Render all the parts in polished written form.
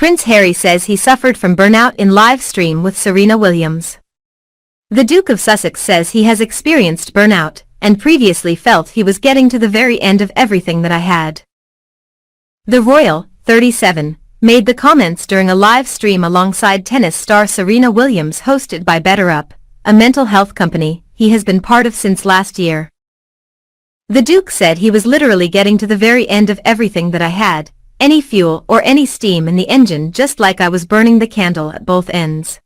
Prince Harry says he suffered from burnout in live stream with Serena Williams. The Duke of Sussex says he has experienced burnout, and previously felt he was getting to the very end of everything that I had. The Royal, 37, made the comments during a live stream alongside tennis star Serena Williams hosted by BetterUp, a mental health company he has been part of since last year. The Duke said he was literally getting to the very end of everything that I had, any fuel or any steam in the engine, just like I was burning the candle at both ends.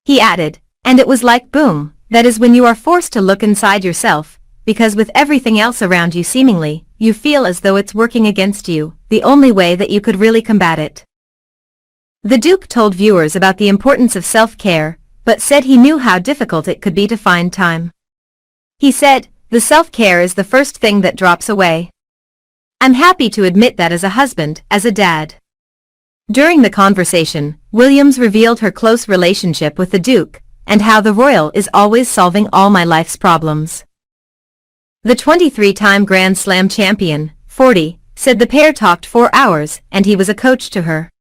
He added, and it was like boom, that is when you are forced to look inside yourself, because with everything else around you seemingly, you feel as though it's working against you, the only way that you could really combat it. The Duke told viewers about the importance of self-care, but said he knew how difficult it could be to find time. He said, the self-care is the first thing that drops away. I'm happy to admit that as a husband, as a dad. During the conversation, Williams revealed her close relationship with the Duke, and how the Royal is always solving all my life's problems. The 23-time Grand Slam champion, 40, said the pair talked 4 hours and he was a coach to her.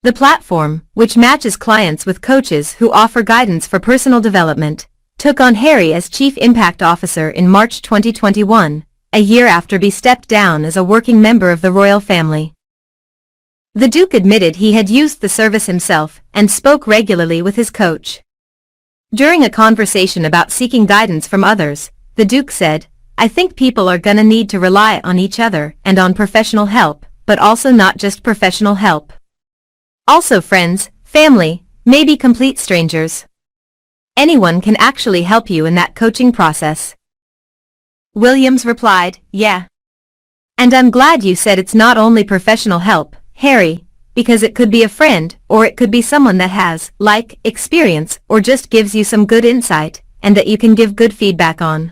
The platform, which matches clients with coaches who offer guidance for personal development, took on Harry as Chief Impact Officer in March 2021, a year after he stepped down as a working member of the royal family. The Duke admitted he had used the service himself and spoke regularly with his coach. During a conversation about seeking guidance from others, the Duke said, I think people are gonna need to rely on each other and on professional help, but also not just professional help. Also friends, family, maybe complete strangers. Anyone can actually help you in that coaching process. Williams replied, yeah. And I'm glad you said it's not only professional help, Harry, because it could be a friend, or it could be someone that has, like, experience, or just gives you some good insight, and that you can give good feedback on.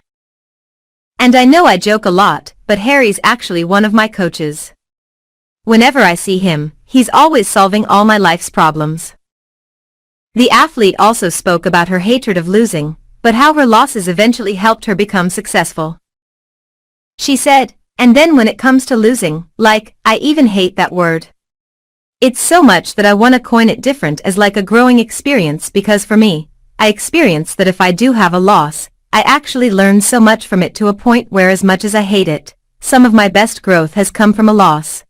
And I know I joke a lot, but Harry's actually one of my coaches. Whenever I see him, he's always solving all my life's problems. The athlete also spoke about her hatred of losing, but how her losses eventually helped her become successful. She said, and then when it comes to losing, like, I even hate that word. It's so much that I want to coin it different as like a growing experience, because for me, I experience that if I do have a loss, I actually learn so much from it to a point where as much as I hate it, some of my best growth has come from a loss.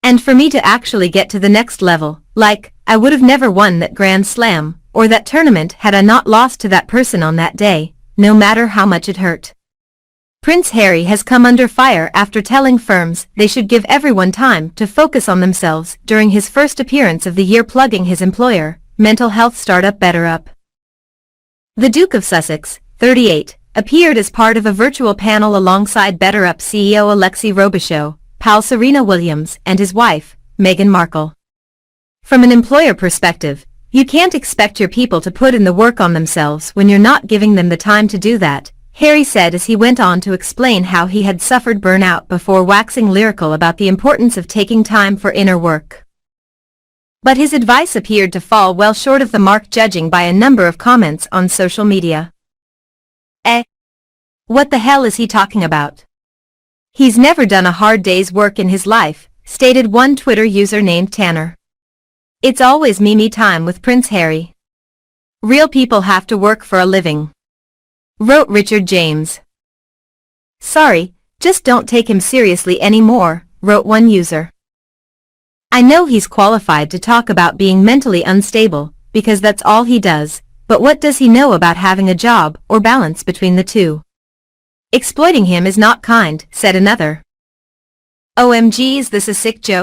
And for me to actually get to the next level, like, I would have never won that Grand Slam, or that tournament had I not lost to that person on that day, no matter how much it hurt. Prince Harry has come under fire after telling firms they should give everyone time to focus on themselves during his first appearance of the year plugging his employer, mental health startup BetterUp. The Duke of Sussex, 38, appeared as part of a virtual panel alongside BetterUp CEO Alexei Robichaud, pal Serena Williams, and his wife, Meghan Markle. From an employer perspective, you can't expect your people to put in the work on themselves when you're not giving them the time to do that, Harry said as he went on to explain how he had suffered burnout before waxing lyrical about the importance of taking time for inner work. But his advice appeared to fall well short of the mark, judging by a number of comments on social media. What the hell is he talking about? He's never done a hard day's work in his life, stated one Twitter user named Tanner. It's always me time with Prince Harry. Real people have to work for a living, wrote Richard James. Sorry, just don't take him seriously anymore, wrote one user. I know he's qualified to talk about being mentally unstable, because that's all he does, but what does he know about having a job or balance between the two? Exploiting him is not kind, said another. OMG, is this a sick joke?